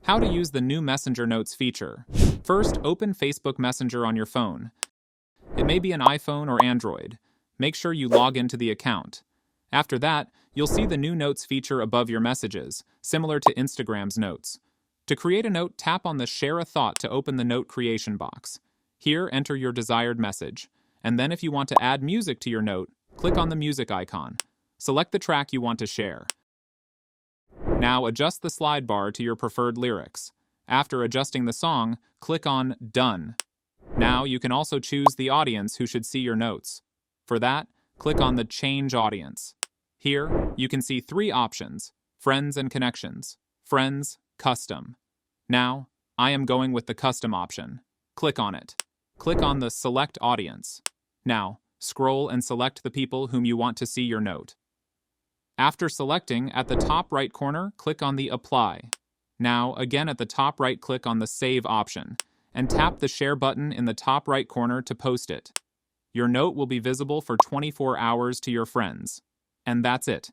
How to use the new Messenger Notes feature. First, open Facebook Messenger on your phone. It may be an iPhone or Android. Make sure you log into the account. After that, you'll see the new Notes feature above your messages, similar to Instagram's Notes. To create a note, tap on the Share a Thought to open the note creation box. Here, enter your desired message. And then if you want to add music to your note, click on the music icon. Select the track you want to share. Now adjust the slide bar to your preferred lyrics. After adjusting the song, click on Done. Now you can also choose the audience who should see your notes. For that, click on the Change Audience. Here, you can see 3 options: Friends and Connections, Friends, Custom. Now, I am going with the Custom option. Click on it. Click on the Select Audience. Now, scroll and select the people whom you want to see your note. After selecting, at the top right corner, click on the Apply. Now, again at the top right, click on the Save option, and tap the Share button in the top right corner to post it. Your note will be visible for 24 hours to your friends. And that's it.